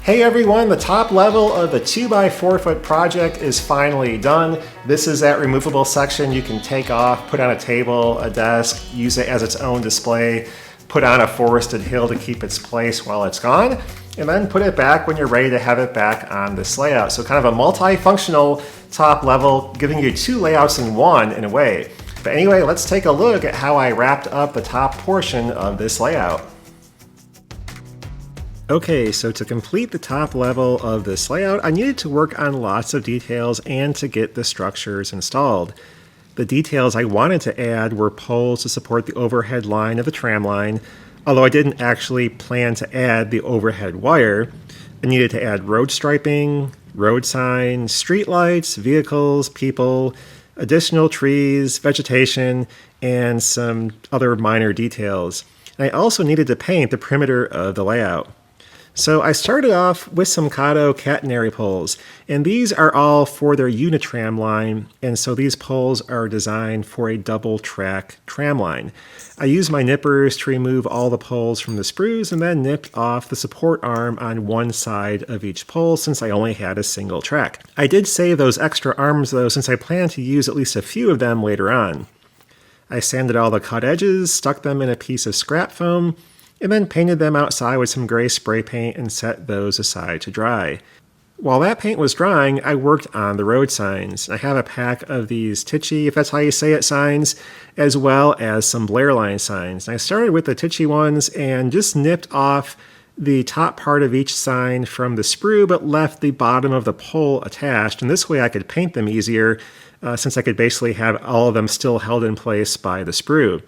Hey everyone, the top level of the 2x4 foot project is finally done. This is that removable section you can take off, put on a table, a desk, use it as its own display, put on a forested hill to keep its place while it's gone, and then put it back when you're ready to have it back on this layout. So kind of a multifunctional top level, giving you two layouts in one in a way. But anyway, let's take a look at how I wrapped up the top portion of this layout. Okay, so to complete the top level of this layout, I needed to work on lots of details and to get the structures installed. The details I wanted to add were poles to support the overhead line of the tram line, although I didn't actually plan to add the overhead wire. I needed to add road striping, road signs, street lights, vehicles, people, additional trees, vegetation, and some other minor details. And I also needed to paint the perimeter of the layout. So I started off with some catenary poles, and these are all for their unitram line, and so these poles are designed for a double track tram line. I used my nippers to remove all the poles from the sprues and then nipped off the support arm on one side of each pole since I only had a single track. I did save those extra arms though since I plan to use at least a few of them later on. I sanded all the cut edges, stuck them in a piece of scrap foam, and then painted them outside with some gray spray paint and set those aside to dry. While that paint was drying, I worked on the road signs. I have a pack of these Tichy, if that's how you say it, signs, as well as some Blair line signs. And I started with the Tichy ones and just nipped off the top part of each sign from the sprue, but left the bottom of the pole attached. And this way I could paint them easier, since I could basically have all of them still held in place by the sprue.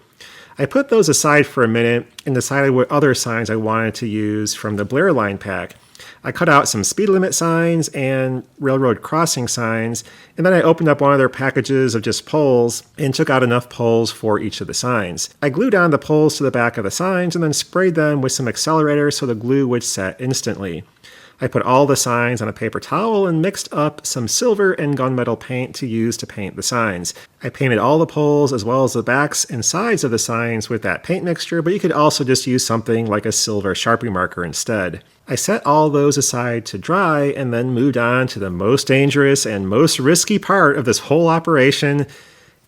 I put those aside for a minute and decided what other signs I wanted to use from the Blair line pack. I cut out some speed limit signs and railroad crossing signs, and then I opened up one of their packages of just poles and took out enough poles for each of the signs. I glued on the poles to the back of the signs and then sprayed them with some accelerator so the glue would set instantly. I put all the signs on a paper towel and mixed up some silver and gunmetal paint to use to paint the signs. I painted all the poles as well as the backs and sides of the signs with that paint mixture, but you could also just use something like a silver Sharpie marker instead. I set all those aside to dry and then moved on to the most dangerous and most risky part of this whole operation,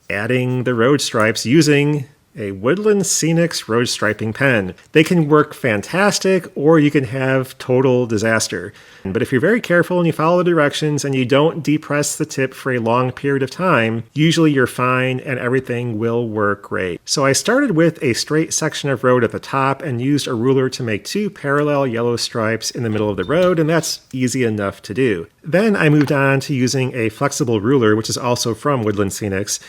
adding the road stripes using a Woodland Scenics road striping pen. They can work fantastic, or you can have total disaster. But if you're very careful and you follow the directions and you don't depress the tip for a long period of time, usually you're fine and everything will work great. So I started with a straight section of road at the top and used a ruler to make two parallel yellow stripes in the middle of the road, and that's easy enough to do. Then I moved on to using a flexible ruler, which is also from Woodland Scenics,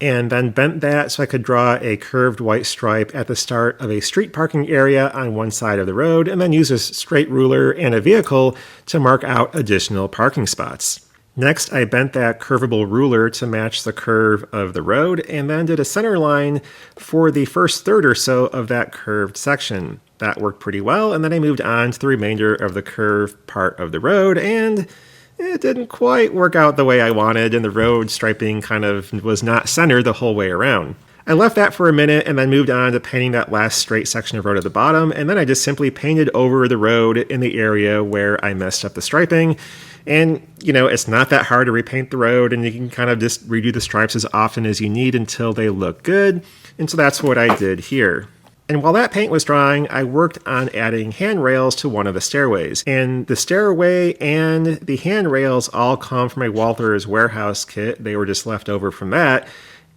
and then bent that so I could draw a curved white stripe at the start of a street parking area on one side of the road, and then use a straight ruler and a vehicle to mark out additional parking spots. Next, I bent that curvable ruler to match the curve of the road, and then did a center line for the first third or so of that curved section. That worked pretty well, and then I moved on to the remainder of the curved part of the road, and it didn't quite work out the way I wanted, and the road striping kind of was not centered the whole way around. I left that for a minute and then moved on to painting that last straight section of road at the bottom, and then I just simply painted over the road in the area where I messed up the striping. And, it's not that hard to repaint the road, and you can kind of just redo the stripes as often as you need until they look good. And so that's what I did here. And while that paint was drying, I worked on adding handrails to one of the stairways. And the stairway and the handrails all come from a Walther's warehouse kit. They were just left over from that.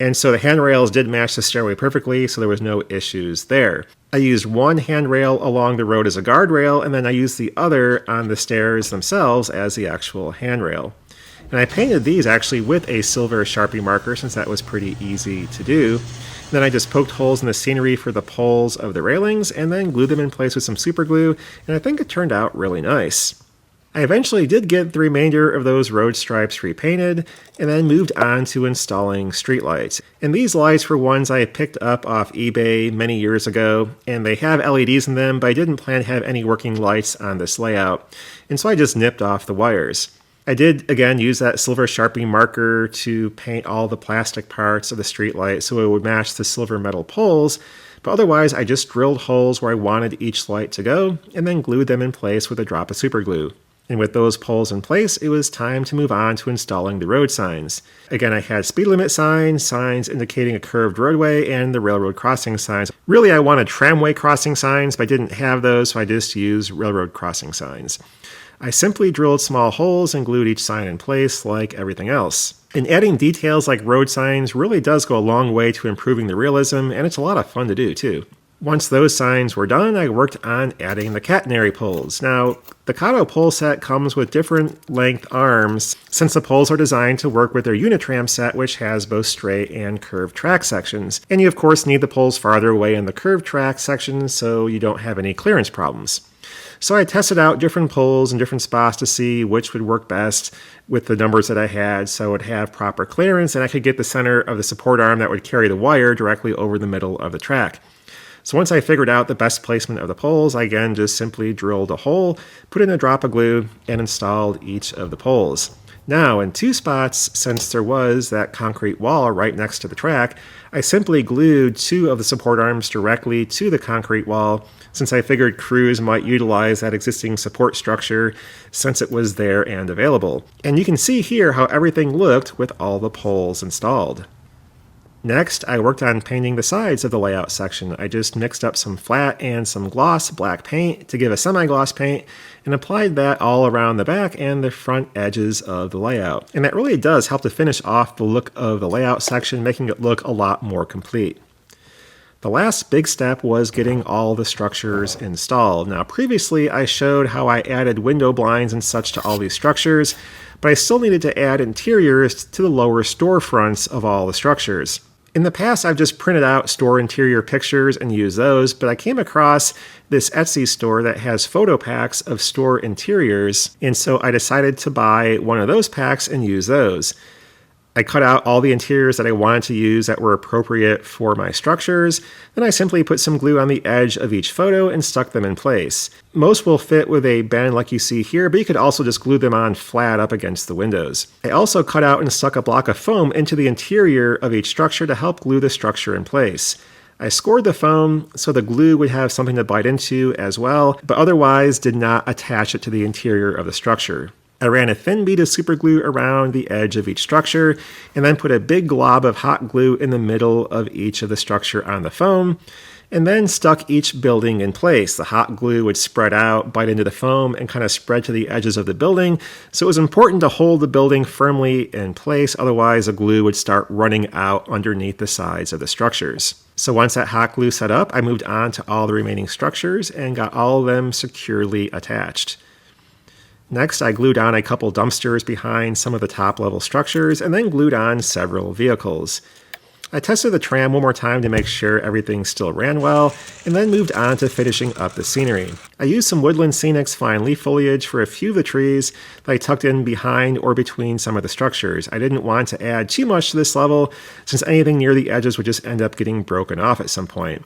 And so the handrails did match the stairway perfectly, so there was no issues there. I used one handrail along the road as a guardrail, and then I used the other on the stairs themselves as the actual handrail. And I painted these actually with a silver Sharpie marker since that was pretty easy to do. Then I just poked holes in the scenery for the poles of the railings and then glued them in place with some super glue, and I think it turned out really nice. I eventually did get the remainder of those road stripes repainted and then moved on to installing streetlights. And these lights were ones I had picked up off eBay many years ago, and they have LEDs in them, but I didn't plan to have any working lights on this layout, and so I just nipped off the wires. I did, again, use that silver Sharpie marker to paint all the plastic parts of the streetlight so it would match the silver metal poles, But otherwise, I just drilled holes where I wanted each light to go, and then glued them in place with a drop of super glue. And with those poles in place, it was time to move on to installing the road signs. Again, I had speed limit signs, signs indicating a curved roadway, and the railroad crossing signs. Really, I wanted tramway crossing signs, but I didn't have those, so I just used railroad crossing signs. I simply drilled small holes and glued each sign in place like everything else. And adding details like road signs really does go a long way to improving the realism, and it's a lot of fun to do too. Once those signs were done, I worked on adding the catenary poles. Now, the Catary pole set comes with different length arms, since the poles are designed to work with their Unitram set, which has both straight and curved track sections. And you of course need the poles farther away in the curved track section so you don't have any clearance problems. So I tested out different poles in different spots to see which would work best with the numbers that I had, so it would have proper clearance and I could get the center of the support arm that would carry the wire directly over the middle of the track. So once I figured out the best placement of the poles, I again just simply drilled a hole, put in a drop of glue, and installed each of the poles. Now, in two spots, since there was that concrete wall right next to the track, I simply glued two of the support arms directly to the concrete wall, since I figured crews might utilize that existing support structure since it was there and available. And you can see here how everything looked with all the poles installed. Next, I worked on painting the sides of the layout section. I just mixed up some flat and some gloss black paint to give a semi-gloss paint and applied that all around the back and the front edges of the layout. And that really does help to finish off the look of the layout section, making it look a lot more complete. The last big step was getting all the structures installed. Now, previously I showed how I added window blinds and such to all these structures, but I still needed to add interiors to the lower storefronts of all the structures. In the past, I've just printed out store interior pictures and used those, but I came across this Etsy store that has photo packs of store interiors, and so I decided to buy one of those packs and use those. I cut out all the interiors that I wanted to use that were appropriate for my structures, then I simply put some glue on the edge of each photo and stuck them in place. Most will fit with a bend like you see here, but you could also just glue them on flat up against the windows. I also cut out and stuck a block of foam into the interior of each structure to help glue the structure in place. I scored the foam so the glue would have something to bite into as well, but otherwise did not attach it to the interior of the structure. I ran a thin bead of super glue around the edge of each structure and then put a big glob of hot glue in the middle of each of the structure on the foam, and then stuck each building in place. The hot glue would spread out, bite into the foam, and kind of spread to the edges of the building, so it was important to hold the building firmly in place, otherwise the glue would start running out underneath the sides of the structures. So once that hot glue set up, I moved on to all the remaining structures and got all of them securely attached. Next, I glued on a couple dumpsters behind some of the top level structures and then glued on several vehicles. I tested the tram one more time to make sure everything still ran well, and then moved on to finishing up the scenery. I used some Woodland Scenics fine leaf foliage for a few of the trees that I tucked in behind or between some of the structures. I didn't want to add too much to this level, since anything near the edges would just end up getting broken off at some point.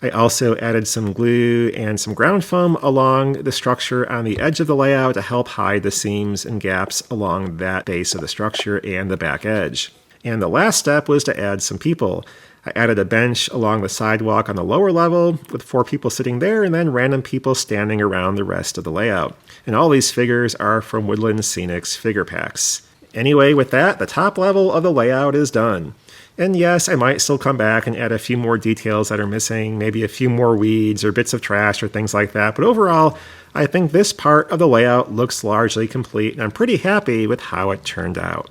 I also added some glue and some ground foam along the structure on the edge of the layout to help hide the seams and gaps along that base of the structure and the back edge. And the last step was to add some people. I added a bench along the sidewalk on the lower level with 4 people sitting there and then random people standing around the rest of the layout. And all these figures are from Woodland Scenics figure packs. Anyway, with that, the top level of the layout is done. And yes, I might still come back and add a few more details that are missing, maybe a few more weeds or bits of trash or things like that, but overall, I think this part of the layout looks largely complete, and I'm pretty happy with how it turned out.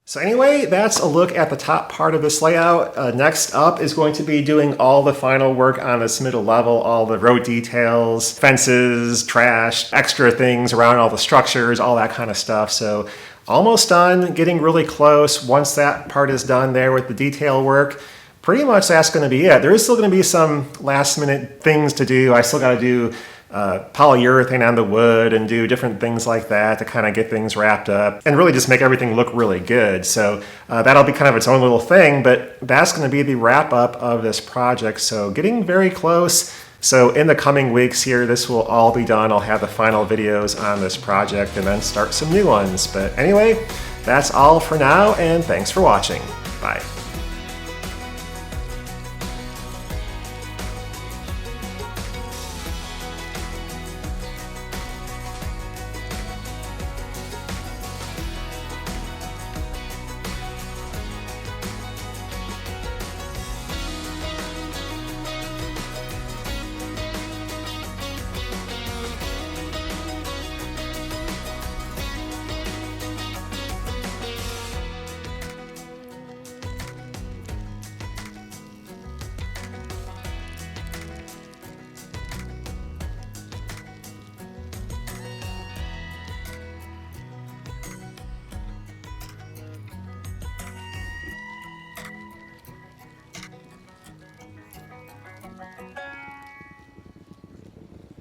So anyway, that's a look at the top part of this layout. Next up is going to be doing all the final work on this middle level, all the road details, fences, trash, extra things around all the structures, all that kind of stuff. So almost done, getting really close. Once that part is done there with the detail work, pretty much that's going to be it. There is still going to be some last minute things to do. I still got to do polyurethane on the wood and do different things like that to kind of get things wrapped up and really just make everything look really good. So that'll be kind of its own little thing, but that's going to be the wrap up of this project. So getting very close. So in the coming weeks here, this will all be done. I'll have the final videos on this project and then start some new ones. But anyway, that's all for now, and thanks for watching. Bye.